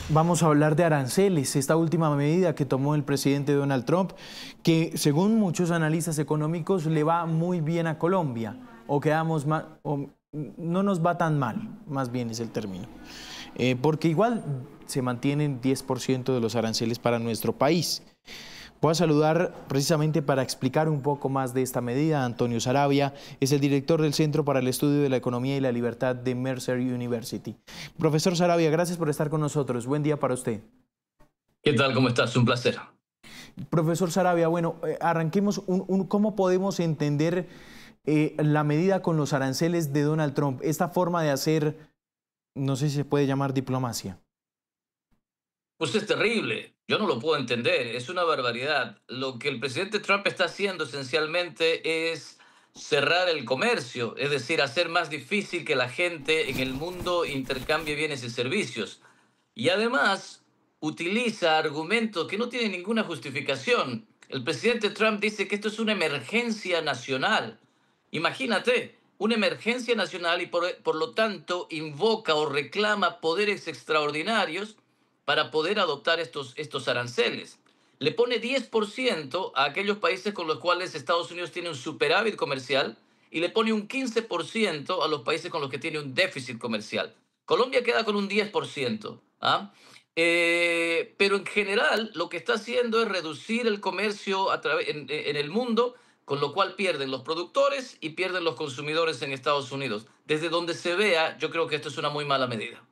Vamos a hablar de aranceles, esta última medida que tomó el presidente Donald Trump, que según muchos analistas económicos le va muy bien a Colombia, o quedamos mal, o no nos va tan mal, más bien es el término, porque igual se mantienen 10% de los aranceles para nuestro país. Voy a saludar precisamente para explicar un poco más de esta medida a Antonio Saravia, es el director del Centro para el Estudio de la Economía y la Libertad de Mercer University. Profesor Saravia, gracias por estar con nosotros. Buen día para usted. ¿Qué tal? ¿Cómo estás? Un placer. Profesor Saravia, bueno, arranquemos. ¿Cómo podemos entender la medida con los aranceles de Donald Trump? Esta forma de hacer, no sé si se puede llamar diplomacia. Pues es terrible. Yo no lo puedo entender. Es una barbaridad. Lo que el presidente Trump está haciendo esencialmente es cerrar el comercio, es decir, hacer más difícil que la gente en el mundo intercambie bienes y servicios. Y además utiliza argumentos que no tienen ninguna justificación. El presidente Trump dice que esto es una emergencia nacional. Imagínate, una emergencia nacional y por lo tanto invoca o reclama poderes extraordinarios para poder adoptar estos aranceles. Le pone 10% a aquellos países con los cuales Estados Unidos tiene un superávit comercial y le pone un 15% a los países con los que tiene un déficit comercial. Colombia queda con un 10%. ¿Ah? Pero en general lo que está haciendo es reducir el comercio en el mundo, con lo cual pierden los productores y pierden los consumidores en Estados Unidos. Desde donde se vea, yo creo que esto es una muy mala medida.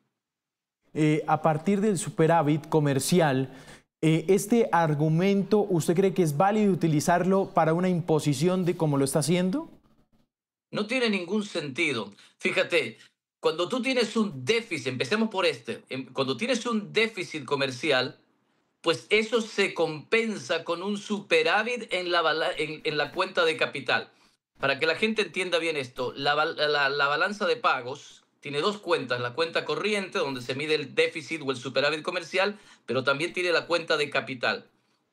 A partir del superávit comercial, ¿este argumento usted cree que es válido utilizarlo para una imposición de como lo está haciendo? No tiene ningún sentido. Fíjate, cuando tú tienes un déficit, empecemos por cuando tienes un déficit comercial, pues eso se compensa con un superávit en la cuenta de capital. Para que la gente entienda bien esto, la balanza de pagos tiene dos cuentas, la cuenta corriente, donde se mide el déficit o el superávit comercial, pero también tiene la cuenta de capital.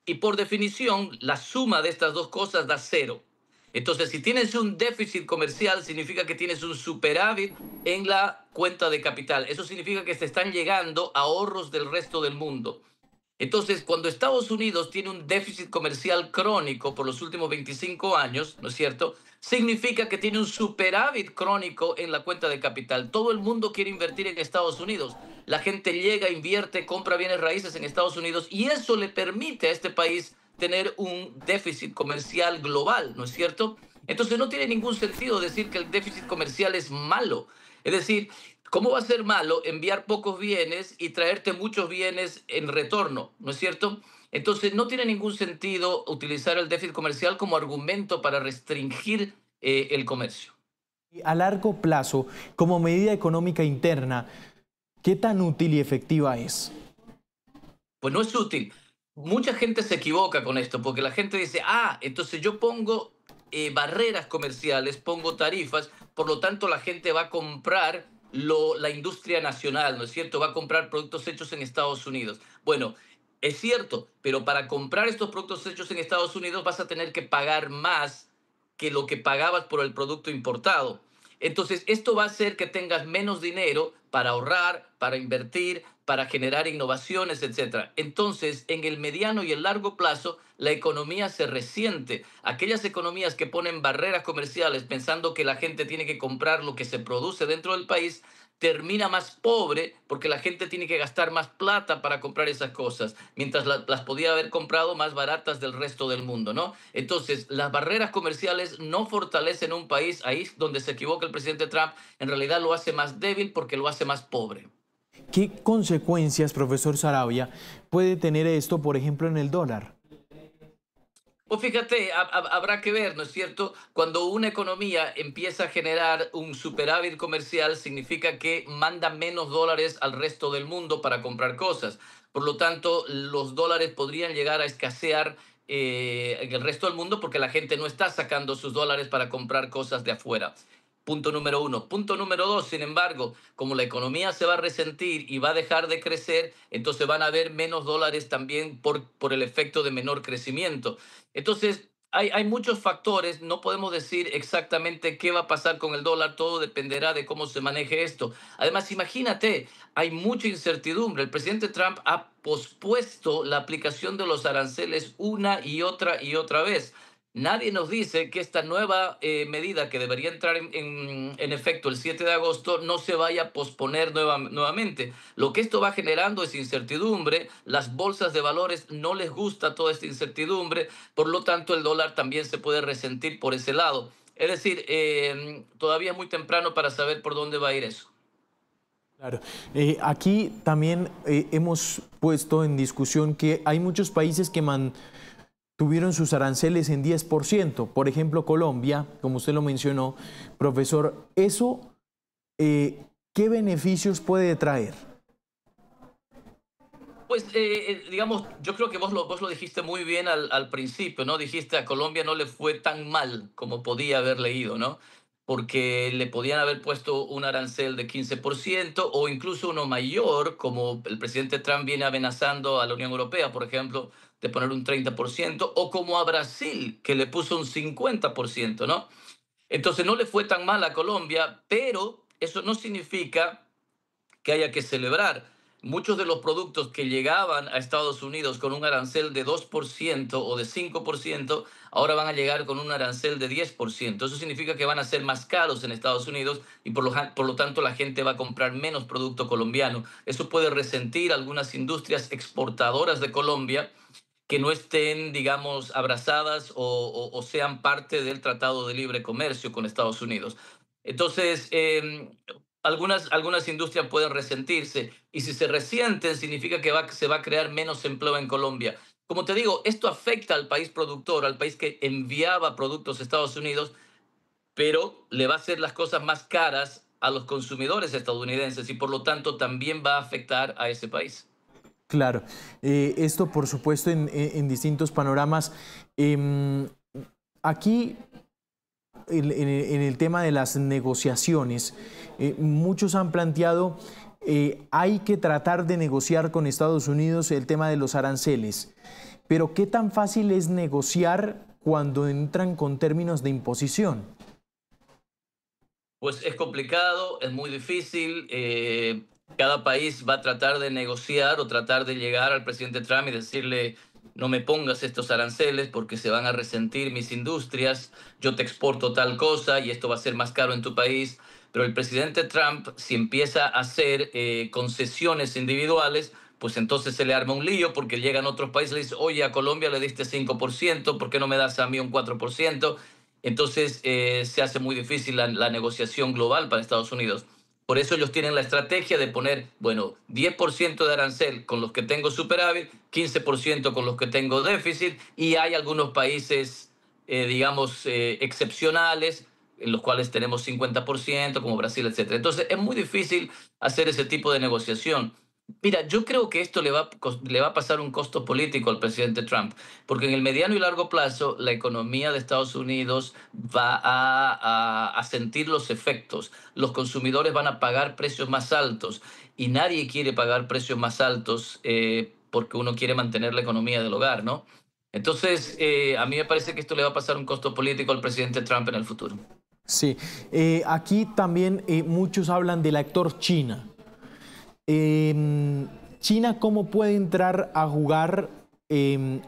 Y por definición, la suma de estas dos cosas da cero. Entonces, si tienes un déficit comercial, significa que tienes un superávit en la cuenta de capital. Eso significa que se están llegando ahorros del resto del mundo. Entonces, cuando Estados Unidos tiene un déficit comercial crónico por los últimos 25 años, ¿no es cierto? Significa que tiene un superávit crónico en la cuenta de capital. Todo el mundo quiere invertir en Estados Unidos. La gente llega, invierte, compra bienes raíces en Estados Unidos y eso le permite a este país tener un déficit comercial global, ¿no es cierto? Entonces, no tiene ningún sentido decir que el déficit comercial es malo. Es decir, ¿cómo va a ser malo enviar pocos bienes y traerte muchos bienes en retorno? ¿No es cierto? Entonces, no tiene ningún sentido utilizar el déficit comercial como argumento para restringir el comercio. A largo plazo, como medida económica interna, ¿qué tan útil y efectiva es? Pues no es útil. Mucha gente se equivoca con esto porque la gente dice, entonces yo pongo barreras comerciales, pongo tarifas, por lo tanto la gente va a comprar la industria nacional, ¿no es cierto? Va a comprar productos hechos en Estados Unidos. Bueno, es cierto, pero para comprar estos productos hechos en Estados Unidos vas a tener que pagar más que lo que pagabas por el producto importado. Entonces, esto va a hacer que tengas menos dinero para ahorrar, para invertir, para generar innovaciones, etcétera. Entonces, en el mediano y el largo plazo, la economía se resiente. Aquellas economías que ponen barreras comerciales pensando que la gente tiene que comprar lo que se produce dentro del país, termina más pobre porque la gente tiene que gastar más plata para comprar esas cosas, mientras las podía haber comprado más baratas del resto del mundo, ¿no? Entonces, las barreras comerciales no fortalecen un país. Ahí es donde se equivoca el presidente Trump. En realidad lo hace más débil porque lo hace más pobre. ¿Qué consecuencias, profesor Saravia, puede tener esto, por ejemplo, en el dólar? Pues fíjate, habrá que ver, ¿no es cierto? Cuando una economía empieza a generar un superávit comercial, significa que manda menos dólares al resto del mundo para comprar cosas. Por lo tanto, los dólares podrían llegar a escasear en el resto del mundo porque la gente no está sacando sus dólares para comprar cosas de afuera. Punto número uno. Punto número dos, sin embargo, como la economía se va a resentir y va a dejar de crecer, entonces van a haber menos dólares también por el efecto de menor crecimiento. Entonces, hay muchos factores, no podemos decir exactamente qué va a pasar con el dólar, todo dependerá de cómo se maneje esto. Además, imagínate, hay mucha incertidumbre. El presidente Trump ha pospuesto la aplicación de los aranceles una y otra vez. Nadie nos dice que esta nueva medida que debería entrar en efecto el 7 de agosto no se vaya a posponer nuevamente. Lo que esto va generando es incertidumbre, las bolsas de valores no les gusta toda esta incertidumbre, por lo tanto el dólar también se puede resentir por ese lado. Es decir, todavía es muy temprano para saber por dónde va a ir eso. Claro. Aquí también hemos puesto en discusión que hay muchos países que tuvieron sus aranceles en 10%. Por ejemplo, Colombia, como usted lo mencionó, profesor, ¿eso qué beneficios puede traer? Pues, digamos, yo creo que vos lo dijiste muy bien al principio, ¿no? Dijiste a Colombia no le fue tan mal como podía haber leído, ¿no? Porque le podían haber puesto un arancel de 15% o incluso uno mayor, como el presidente Trump viene amenazando a la Unión Europea, por ejemplo, de poner un 30%, o como a Brasil, que le puso un 50%, ¿no? Entonces no le fue tan mal a Colombia, pero eso no significa que haya que celebrar. Muchos de los productos que llegaban a Estados Unidos con un arancel de 2% o de 5%, ahora van a llegar con un arancel de 10%. Eso significa que van a ser más caros en Estados Unidos y por lo tanto la gente va a comprar menos producto colombiano. Eso puede resentir algunas industrias exportadoras de Colombia que no estén, digamos, abrazadas o sean parte del Tratado de Libre Comercio con Estados Unidos. Entonces, algunas industrias pueden resentirse y si se resienten significa que se va a crear menos empleo en Colombia. Como te digo, esto afecta al país productor, al país que enviaba productos a Estados Unidos, pero le va a hacer las cosas más caras a los consumidores estadounidenses y por lo tanto también va a afectar a ese país. Claro, esto por supuesto en distintos panoramas. Em, Aquí en el tema de las negociaciones, muchos han planteado hay que tratar de negociar con Estados Unidos el tema de los aranceles, pero ¿qué tan fácil es negociar cuando entran con términos de imposición? Pues es complicado, es muy difícil. Cada país va a tratar de negociar o tratar de llegar al presidente Trump y decirle, no me pongas estos aranceles porque se van a resentir mis industrias, yo te exporto tal cosa y esto va a ser más caro en tu país. Pero el presidente Trump, si empieza a hacer concesiones individuales, pues entonces se le arma un lío porque llegan otros países y le dicen, oye, a Colombia le diste 5%, ¿por qué no me das a mí un 4%? Entonces se hace muy difícil la negociación global para Estados Unidos. Por eso ellos tienen la estrategia de poner, bueno, 10% de arancel con los que tengo superávit, 15% con los que tengo déficit, y hay algunos países, digamos, excepcionales, en los cuales tenemos 50%, como Brasil, etcétera. Entonces es muy difícil hacer ese tipo de negociación. Mira, yo creo que esto le va a pasar un costo político al presidente Trump, porque en el mediano y largo plazo la economía de Estados Unidos va a sentir los efectos. Los consumidores van a pagar precios más altos y nadie quiere pagar precios más altos porque uno quiere mantener la economía del hogar, ¿no? Entonces, a mí me parece que esto le va a pasar un costo político al presidente Trump en el futuro. Sí, aquí también muchos hablan del actor China. China, ¿cómo puede entrar a jugar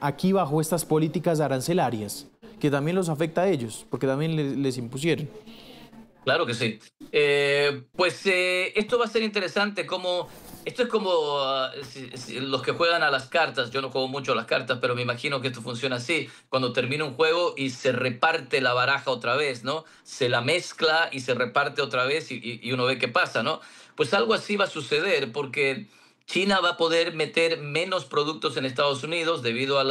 aquí bajo estas políticas arancelarias? Que también los afecta a ellos, porque también les impusieron. Claro que sí. Esto va a ser interesante. Esto es como los que juegan a las cartas. Yo no juego mucho a las cartas, pero me imagino que esto funciona así. Cuando termina un juego y se reparte la baraja otra vez, ¿no? Se la mezcla y se reparte otra vez y uno ve qué pasa, ¿no? Pues algo así va a suceder porque China va a poder meter menos productos en Estados Unidos debido a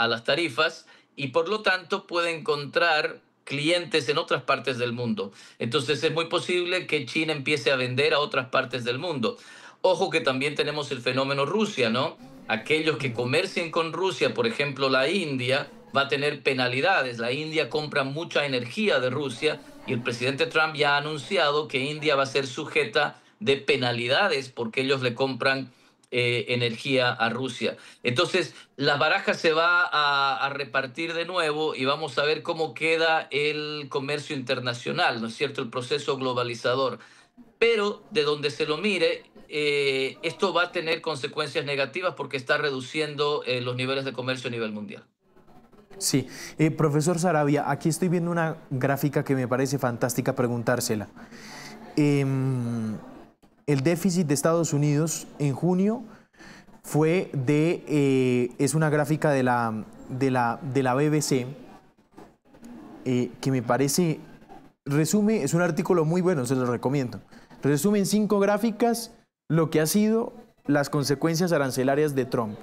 las tarifas y por lo tanto puede encontrar clientes en otras partes del mundo. Entonces es muy posible que China empiece a vender a otras partes del mundo. Ojo que también tenemos el fenómeno Rusia, ¿no? Aquellos que comercien con Rusia, por ejemplo la India, va a tener penalidades. La India compra mucha energía de Rusia y el presidente Trump ya ha anunciado que India va a ser sujeta de penalidades porque ellos le compran energía a Rusia. Entonces, la baraja se va a repartir de nuevo y vamos a ver cómo queda el comercio internacional, ¿no es cierto? El proceso globalizador. Pero de donde se lo mire, esto va a tener consecuencias negativas porque está reduciendo los niveles de comercio a nivel mundial. Sí, profesor Saravia, aquí estoy viendo una gráfica que me parece fantástica preguntársela. El déficit de Estados Unidos en junio fue es una gráfica de la BBC, que me parece, resume, es un artículo muy bueno, se lo recomiendo. Resume en 5 gráficas lo que ha sido las consecuencias arancelarias de Trump.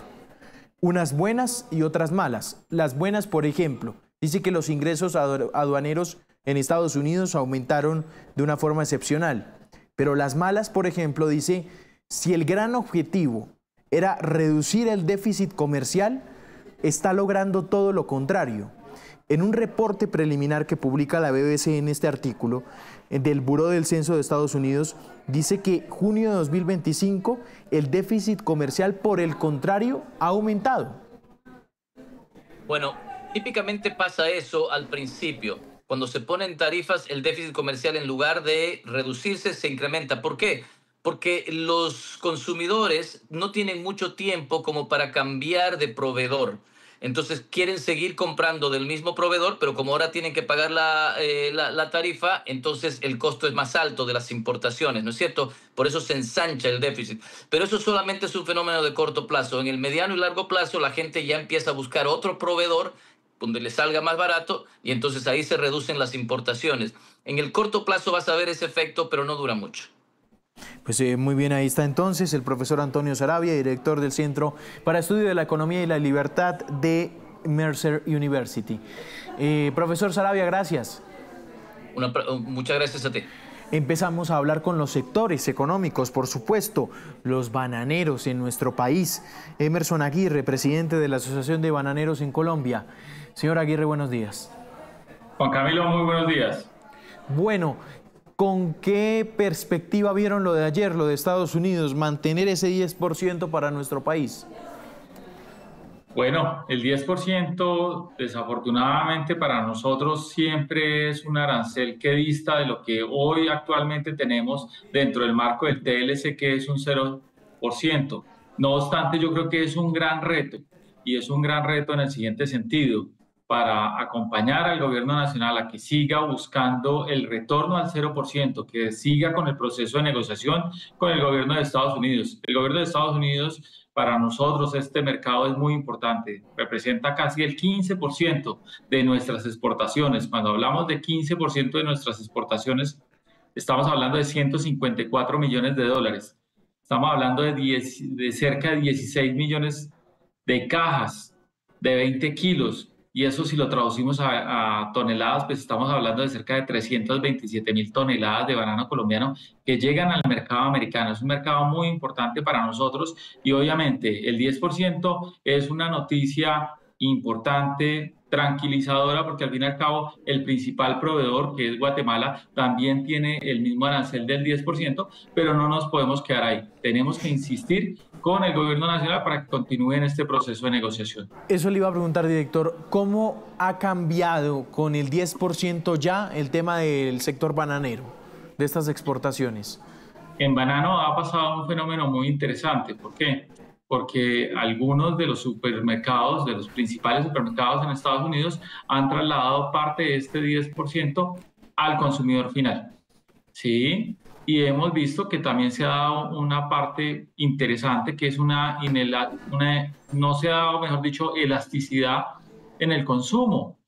Unas buenas y otras malas. Las buenas, por ejemplo, dice que los ingresos aduaneros en Estados Unidos aumentaron de una forma excepcional. Pero las malas, por ejemplo, dice, si el gran objetivo era reducir el déficit comercial, está logrando todo lo contrario. En un reporte preliminar que publica la BBC en este artículo del Buró del Censo de Estados Unidos, dice que junio de 2025 el déficit comercial, por el contrario, ha aumentado. Bueno, típicamente pasa eso al principio. Cuando se ponen tarifas, el déficit comercial, en lugar de reducirse, se incrementa. ¿Por qué? Porque los consumidores no tienen mucho tiempo como para cambiar de proveedor. Entonces quieren seguir comprando del mismo proveedor, pero como ahora tienen que pagar la tarifa, entonces el costo es más alto de las importaciones, ¿no es cierto? Por eso se ensancha el déficit. Pero eso solamente es un fenómeno de corto plazo. En el mediano y largo plazo, la gente ya empieza a buscar otro proveedor donde le salga más barato y entonces ahí se reducen las importaciones. En el corto plazo vas a ver ese efecto, pero no dura mucho. Pues muy bien, ahí está entonces el profesor Antonio Saravia, director del Centro para Estudio de la Economía y la Libertad de Mercer University. Profesor Saravia, gracias. Muchas gracias a ti. Empezamos a hablar con los sectores económicos, por supuesto, los bananeros en nuestro país. Emerson Aguirre, presidente de la Asociación de Bananeros en Colombia. Señor Aguirre, buenos días. Juan Camilo, muy buenos días. Bueno, ¿con qué perspectiva vieron lo de ayer, lo de Estados Unidos, mantener ese 10% para nuestro país? Bueno, el 10% desafortunadamente para nosotros siempre es un arancel que dista de lo que hoy actualmente tenemos dentro del marco del TLC, que es un 0%. No obstante, yo creo que es un gran reto, y es un gran reto en el siguiente sentido: para acompañar al gobierno nacional a que siga buscando el retorno al 0%, que siga con el proceso de negociación con el gobierno de Estados Unidos. El gobierno de Estados Unidos, para nosotros, este mercado es muy importante. Representa casi el 15% de nuestras exportaciones. Cuando hablamos de 15% de nuestras exportaciones, estamos hablando de 154 millones de dólares. Estamos hablando de cerca de 16 millones de cajas de 20 kilos. Y eso, si lo traducimos a toneladas, pues estamos hablando de cerca de 327.000 toneladas de banano colombiano que llegan al mercado americano. Es un mercado muy importante para nosotros y obviamente el 10% es una noticia importante, tranquilizadora, porque al fin y al cabo el principal proveedor, que es Guatemala, también tiene el mismo arancel del 10%, pero no nos podemos quedar ahí. Tenemos que insistir con el gobierno nacional para que continúe en este proceso de negociación. Eso le iba a preguntar, director, ¿cómo ha cambiado con el 10% ya el tema del sector bananero, de estas exportaciones? En banano ha pasado un fenómeno muy interesante. ¿Por qué? Porque algunos de los supermercados, de los principales supermercados en Estados Unidos, han trasladado parte de este 10% al consumidor final. ¿Sí? Y hemos visto que también se ha dado una parte interesante, que es no se ha dado, mejor dicho, elasticidad en el consumo.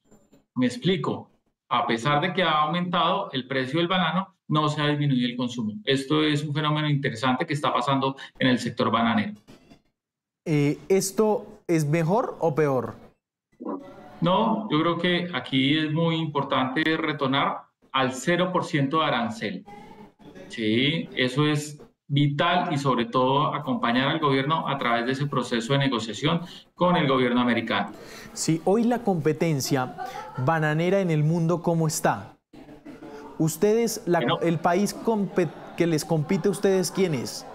Me explico. A pesar de que ha aumentado el precio del banano, no se ha disminuido el consumo. Esto es un fenómeno interesante que está pasando en el sector bananero. ¿Esto es mejor o peor? No, yo creo que aquí es muy importante retornar al 0% de arancel. Sí, eso es vital, y sobre todo acompañar al gobierno a través de ese proceso de negociación con el gobierno americano. Sí, hoy la competencia bananera en el mundo, ¿cómo está? Ustedes, el país que les compite a ustedes, ¿quién es?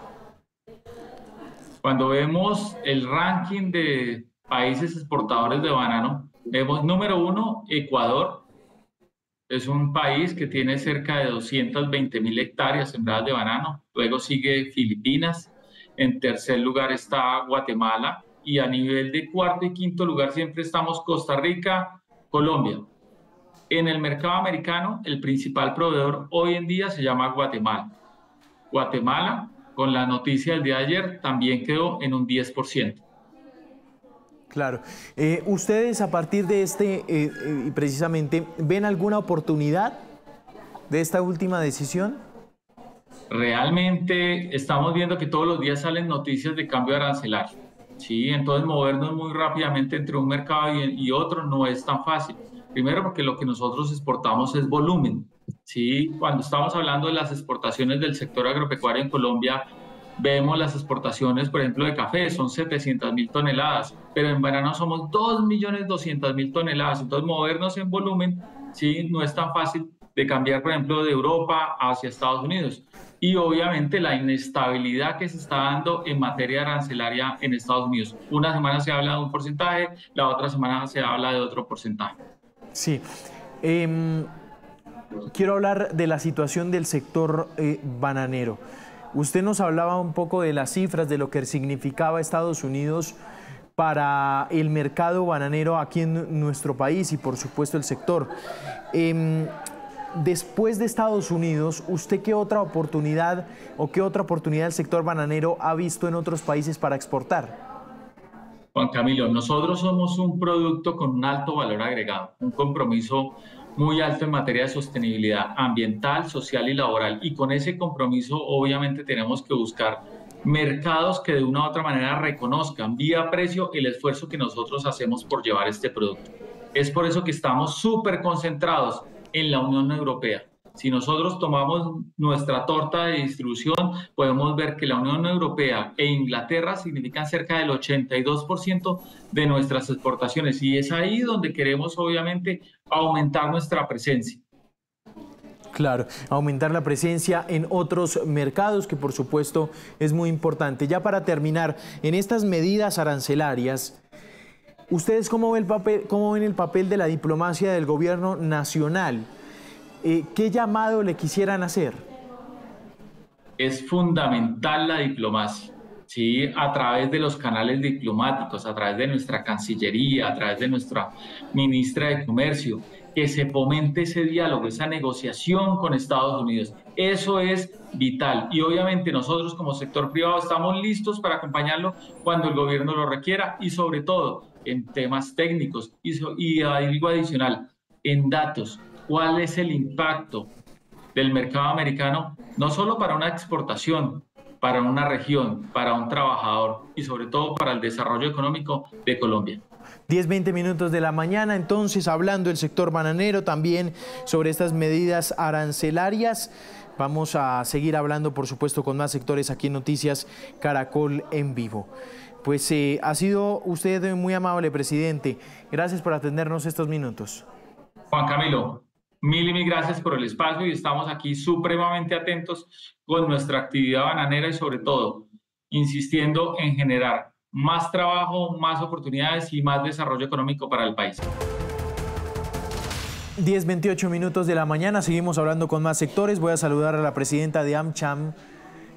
Cuando vemos el ranking de países exportadores de banano, vemos número 1, Ecuador. Es un país que tiene cerca de 220.000 hectáreas sembradas de banano. Luego sigue Filipinas. En tercer lugar está Guatemala. Y a nivel de cuarto y quinto lugar siempre estamos Costa Rica, Colombia. En el mercado americano, el principal proveedor hoy en día se llama Guatemala. Guatemala, con la noticia del día de ayer, también quedó en un 10%. Claro. ¿Ustedes a partir de precisamente, ven alguna oportunidad de esta última decisión? Realmente estamos viendo que todos los días salen noticias de cambio arancelario, ¿sí? Entonces movernos muy rápidamente entre un mercado y otro no es tan fácil. Primero porque lo que nosotros exportamos es volumen, ¿sí? Cuando estamos hablando de las exportaciones del sector agropecuario en Colombia, vemos las exportaciones, por ejemplo, de café, son 700.000 toneladas, pero en banano somos 2.200.000 toneladas. Entonces movernos en volumen, ¿sí? No es tan fácil de cambiar, por ejemplo, de Europa hacia Estados Unidos. Y obviamente la inestabilidad que se está dando en materia arancelaria en Estados Unidos. Una semana se habla de un porcentaje, la otra semana se habla de otro porcentaje. Sí. Quiero hablar de la situación del sector bananero. Usted nos hablaba un poco de las cifras, de lo que significaba Estados Unidos para el mercado bananero aquí en nuestro país y por supuesto el sector. Después de Estados Unidos, ¿usted qué otra oportunidad el sector bananero ha visto en otros países para exportar? Juan Camilo, nosotros somos un producto con un alto valor agregado, un compromiso muy alto en materia de sostenibilidad ambiental, social y laboral. Y con ese compromiso, obviamente, tenemos que buscar mercados que de una u otra manera reconozcan vía precio el esfuerzo que nosotros hacemos por llevar este producto. Es por eso que estamos súper concentrados en la Unión Europea. Si nosotros tomamos nuestra torta de distribución, podemos ver que la Unión Europea e Inglaterra significan cerca del 82% de nuestras exportaciones y es ahí donde queremos obviamente aumentar nuestra presencia. Claro, aumentar la presencia en otros mercados, que por supuesto es muy importante. Ya para terminar, en estas medidas arancelarias, ¿ustedes cómo ven el papel de la diplomacia del gobierno nacional? ¿Qué llamado le quisieran hacer? Es fundamental la diplomacia, ¿sí? A través de los canales diplomáticos, a través de nuestra Cancillería, a través de nuestra ministra de Comercio, que se fomente ese diálogo, esa negociación con Estados Unidos. Eso es vital y obviamente nosotros como sector privado estamos listos para acompañarlo cuando el gobierno lo requiera y sobre todo en temas técnicos y algo adicional, en datos. ¿Cuál es el impacto del mercado americano, no solo para una exportación, para una región, para un trabajador y sobre todo para el desarrollo económico de Colombia? 10-20 minutos de la mañana, entonces hablando del sector bananero, también sobre estas medidas arancelarias. Vamos a seguir hablando, por supuesto, con más sectores aquí en Noticias Caracol en vivo. Pues ha sido usted muy amable, presidente. Gracias por atendernos estos minutos. Juan Camilo, mil y mil gracias por el espacio y estamos aquí supremamente atentos con nuestra actividad bananera y sobre todo insistiendo en generar más trabajo, más oportunidades y más desarrollo económico para el país. 10-28 minutos de la mañana, seguimos hablando con más sectores. Voy a saludar a la presidenta de AmCham,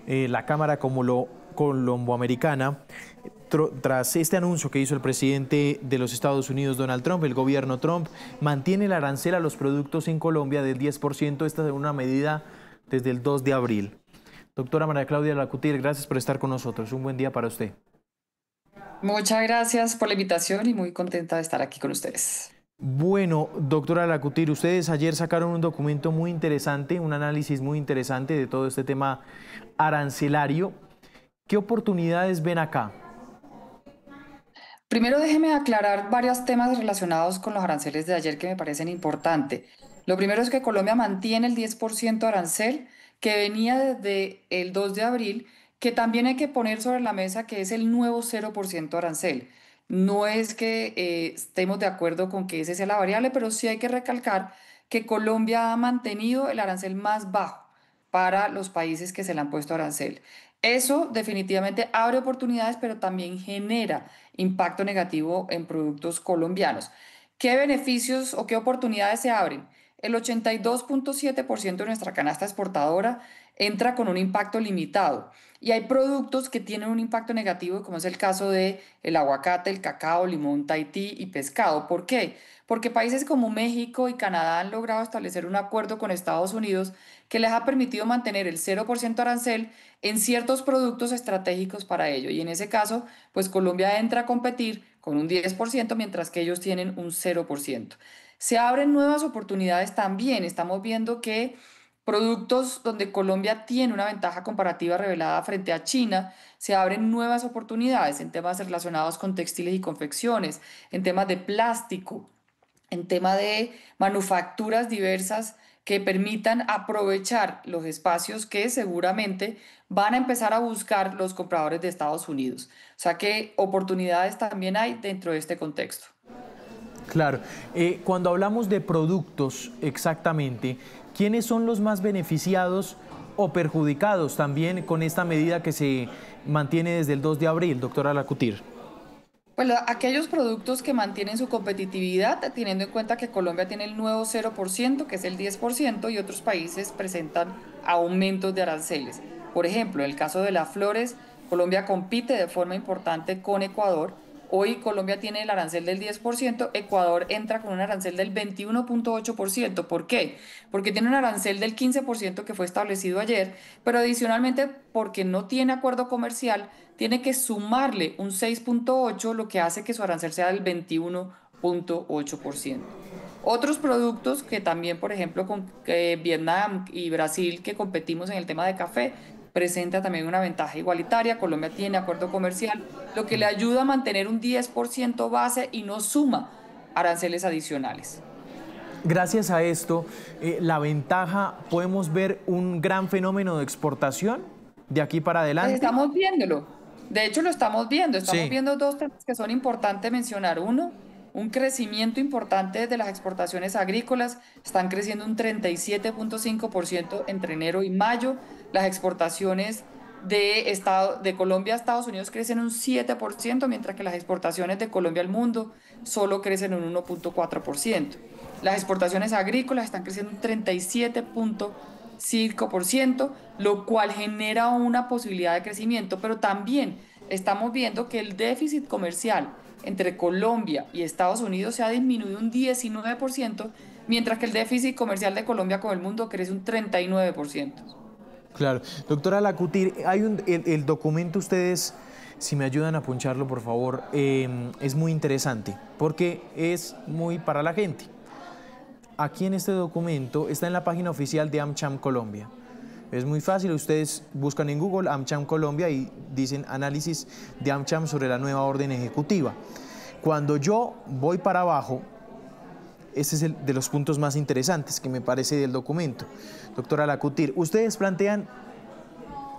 la Cámara Colomboamericana. Tras este anuncio que hizo el presidente de los Estados Unidos, Donald Trump, el gobierno Trump mantiene el arancel a los productos en Colombia del 10%. Esta es una medida desde el 2 de abril. Doctora María Claudia Lacutir, gracias por estar con nosotros. Un buen día para usted. Muchas gracias por la invitación y muy contenta de estar aquí con ustedes. Bueno, doctora Lacutir, ustedes ayer sacaron un documento muy interesante, un análisis muy interesante de todo este tema arancelario. ¿Qué oportunidades ven acá? Primero déjeme aclarar varios temas relacionados con los aranceles de ayer que me parecen importantes. Lo primero es que Colombia mantiene el 10% arancel que venía desde el 2 de abril, que también hay que poner sobre la mesa que es el nuevo 0% arancel. No es que estemos de acuerdo con que esa sea la variable, pero sí hay que recalcar que Colombia ha mantenido el arancel más bajo para los países que se le han puesto arancel. Eso definitivamente abre oportunidades, pero también genera impacto negativo en productos colombianos. ¿Qué beneficios o qué oportunidades se abren? El 82.7% de nuestra canasta exportadora entra con un impacto limitado y hay productos que tienen un impacto negativo, como es el caso de el aguacate, el cacao, limón, Tahití y pescado. ¿Por qué? Porque países como México y Canadá han logrado establecer un acuerdo con Estados Unidos que les ha permitido mantener el 0% arancel en ciertos productos estratégicos para ello. Y en ese caso, pues Colombia entra a competir con un 10%, mientras que ellos tienen un 0%. Se abren nuevas oportunidades también. Estamos viendo que productos donde Colombia tiene una ventaja comparativa revelada frente a China, se abren nuevas oportunidades en temas relacionados con textiles y confecciones, en temas de plástico, en tema de manufacturas diversas que permitan aprovechar los espacios que seguramente van a empezar a buscar los compradores de Estados Unidos. O sea que oportunidades también hay dentro de este contexto. Claro. Cuando hablamos de productos exactamente, ¿quiénes son los más beneficiados o perjudicados también con esta medida que se mantiene desde el 2 de abril, doctora Alacutir? Pues aquellos productos que mantienen su competitividad, teniendo en cuenta que Colombia tiene el nuevo 0%, que es el 10%, y otros países presentan aumentos de aranceles. Por ejemplo, en el caso de las flores, Colombia compite de forma importante con Ecuador. Hoy Colombia tiene el arancel del 10%, Ecuador entra con un arancel del 21.8%. ¿Por qué? Porque tiene un arancel del 15% que fue establecido ayer, pero adicionalmente porque no tiene acuerdo comercial, tiene que sumarle un 6.8, lo que hace que su arancel sea del 21.8%. Otros productos que también, por ejemplo, con Vietnam y Brasil, que competimos en el tema de café, presenta también una ventaja igualitaria. Colombia tiene acuerdo comercial, lo que le ayuda a mantener un 10% base y no suma aranceles adicionales. Gracias a esto, la ventaja, podemos ver un gran fenómeno de exportación de aquí para adelante. Pues estamos viéndolo. De hecho, lo estamos viendo. Estamos Sí. viendo dos temas que son importantes mencionar. Uno, un crecimiento importante de las exportaciones agrícolas. Están creciendo un 37.5% entre enero y mayo. Las exportaciones de Colombia a Estados Unidos crecen un 7%, mientras que las exportaciones de Colombia al mundo solo crecen un 1.4%. Las exportaciones agrícolas están creciendo un 37.5%, lo cual genera una posibilidad de crecimiento, pero también estamos viendo que el déficit comercial entre Colombia y Estados Unidos se ha disminuido un 19%, mientras que el déficit comercial de Colombia con el mundo crece un 39%. Claro. Doctora Alacutir, hay el documento, ustedes, si me ayudan a puncharlo, por favor, es muy interesante, porque es muy para la gente. Aquí en este documento está en la página oficial de AmCham Colombia. Es muy fácil, ustedes buscan en Google AmCham Colombia y dicen análisis de AmCham sobre la nueva orden ejecutiva. Cuando yo voy para abajo, este es el de los puntos más interesantes que me parece del documento. Doctora Alacutir, ustedes plantean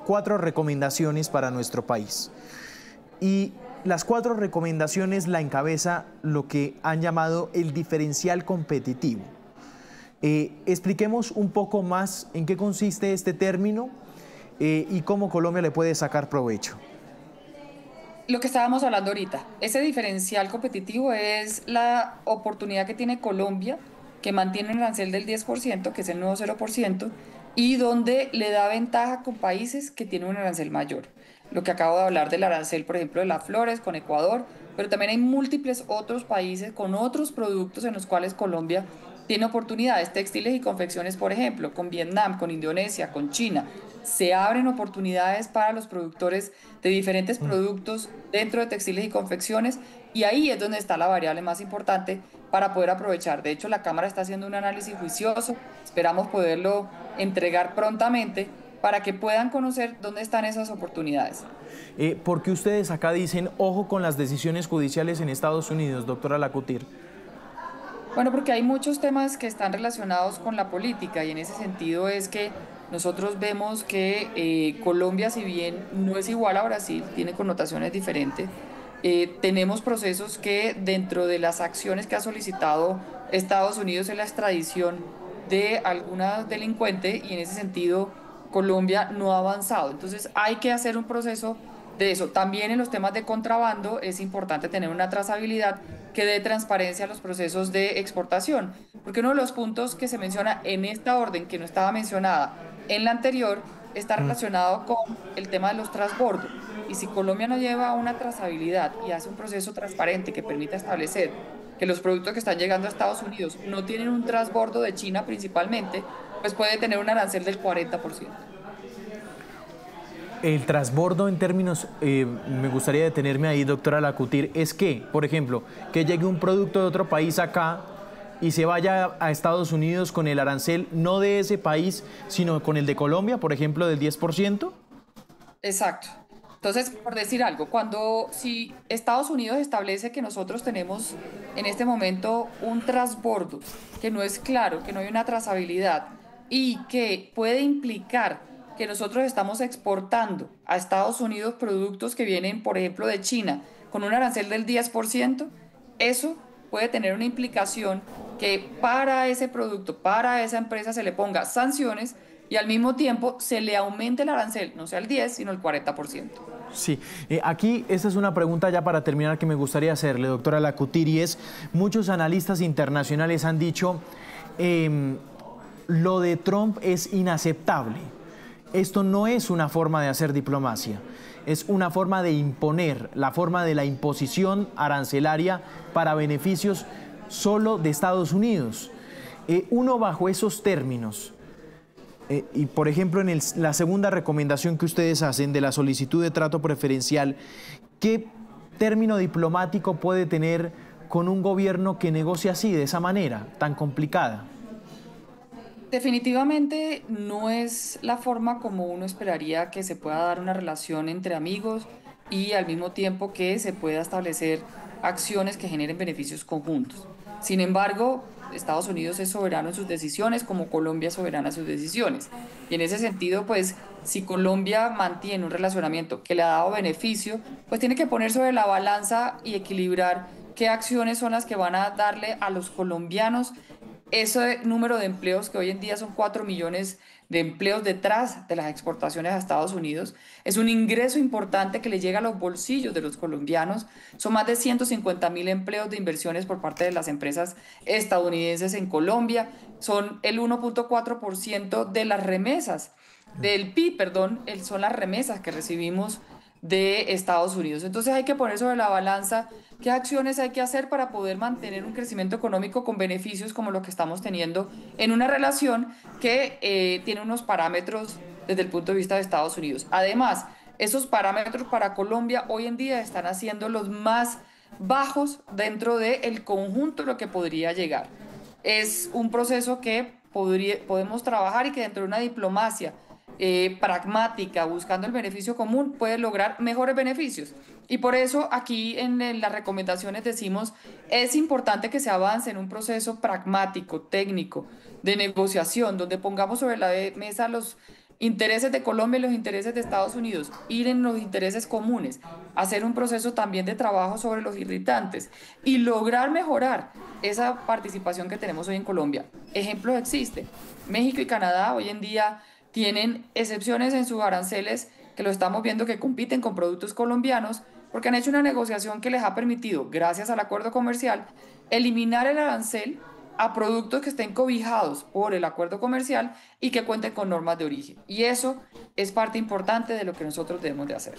4 recomendaciones para nuestro país. Y las 4 recomendaciones la encabeza lo que han llamado el diferencial competitivo. Expliquemos un poco más en qué consiste este término y cómo Colombia le puede sacar provecho. Lo que estábamos hablando ahorita, ese diferencial competitivo es la oportunidad que tiene Colombia, que mantiene un arancel del 10%, que es el nuevo 0%, y donde le da ventaja con países que tienen un arancel mayor. Lo que acabo de hablar del arancel, por ejemplo, de las flores con Ecuador, pero también hay múltiples otros países con otros productos en los cuales Colombia tiene oportunidades, textiles y confecciones, por ejemplo, con Vietnam, con Indonesia, con China. Se abren oportunidades para los productores de diferentes productos dentro de textiles y confecciones, y ahí es donde está la variable más importante para poder aprovechar. De hecho, la Cámara está haciendo un análisis juicioso, esperamos poderlo entregar prontamente para que puedan conocer dónde están esas oportunidades. ¿Por qué ustedes acá dicen ojo con las decisiones judiciales en Estados Unidos, doctora Alacutir? Bueno, porque hay muchos temas que están relacionados con la política y en ese sentido es que nosotros vemos que Colombia, si bien no es igual a Brasil, tiene connotaciones diferentes, tenemos procesos que dentro de las acciones que ha solicitado Estados Unidos en la extradición de alguna delincuente y en ese sentido Colombia no ha avanzado. Entonces hay que hacer un proceso de eso. También en los temas de contrabando es importante tener una trazabilidad que dé transparencia a los procesos de exportación, porque uno de los puntos que se menciona en esta orden, que no estaba mencionada en la anterior, está relacionado con el tema de los transbordos. Y si Colombia no lleva una trazabilidad y hace un proceso transparente que permita establecer que los productos que están llegando a Estados Unidos no tienen un transbordo de China principalmente, pues puede tener un arancel del 40%. El transbordo en términos, me gustaría detenerme ahí, doctora Lacutir, es que, por ejemplo, que llegue un producto de otro país acá y se vaya a Estados Unidos con el arancel no de ese país, sino con el de Colombia, por ejemplo, del 10%. Exacto. Entonces, por decir algo, si Estados Unidos establece que nosotros tenemos en este momento un transbordo que no es claro, que no hay una trazabilidad y que puede implicar que nosotros estamos exportando a Estados Unidos productos que vienen, por ejemplo, de China, con un arancel del 10%, eso puede tener una implicación que para ese producto, para esa empresa se le ponga sanciones y al mismo tiempo se le aumente el arancel, no sea el 10, sino el 40%. Sí, aquí esta es una pregunta ya para terminar que me gustaría hacerle, doctora Lacutir, y es, muchos analistas internacionales han dicho, lo de Trump es inaceptable. Esto no es una forma de hacer diplomacia, es una forma de imponer, la forma de la imposición arancelaria para beneficios solo de Estados Unidos. Uno bajo esos términos, y por ejemplo en la segunda recomendación que ustedes hacen de la solicitud de trato preferencial, ¿qué término diplomático puede tener con un gobierno que negocia así, de esa manera, tan complicada? Definitivamente no es la forma como uno esperaría que se pueda dar una relación entre amigos y al mismo tiempo que se pueda establecer acciones que generen beneficios conjuntos. Sin embargo, Estados Unidos es soberano en sus decisiones, como Colombia es soberana en sus decisiones. Y en ese sentido, pues, si Colombia mantiene un relacionamiento que le ha dado beneficio, pues tiene que poner sobre la balanza y equilibrar qué acciones son las que van a darle a los colombianos ese número de empleos, que hoy en día son 4 millones de empleos detrás de las exportaciones a Estados Unidos. Es un ingreso importante que le llega a los bolsillos de los colombianos. Son más de 150.000 empleos de inversiones por parte de las empresas estadounidenses en Colombia. Son el 1.4% de las remesas, del PIB, perdón, son las remesas que recibimos de Estados Unidos. Entonces hay que poner sobre la balanza qué acciones hay que hacer para poder mantener un crecimiento económico con beneficios como lo que estamos teniendo en una relación que tiene unos parámetros desde el punto de vista de Estados Unidos. Además, esos parámetros para Colombia hoy en día están haciendo los más bajos dentro del conjunto de lo que podría llegar. Es un proceso que podemos trabajar y que dentro de una diplomacia pragmática, buscando el beneficio común, puede lograr mejores beneficios. Y por eso aquí en las recomendaciones decimos, es importante que se avance en un proceso pragmático, técnico, de negociación, donde pongamos sobre la mesa los intereses de Colombia y los intereses de Estados Unidos, ir en los intereses comunes, hacer un proceso también de trabajo sobre los irritantes y lograr mejorar esa participación que tenemos hoy en Colombia. Ejemplos existen. México y Canadá hoy en día tienen excepciones en sus aranceles, que lo estamos viendo, que compiten con productos colombianos, porque han hecho una negociación que les ha permitido, gracias al acuerdo comercial, eliminar el arancel a productos que estén cobijados por el acuerdo comercial y que cuenten con normas de origen. Y eso es parte importante de lo que nosotros debemos de hacer.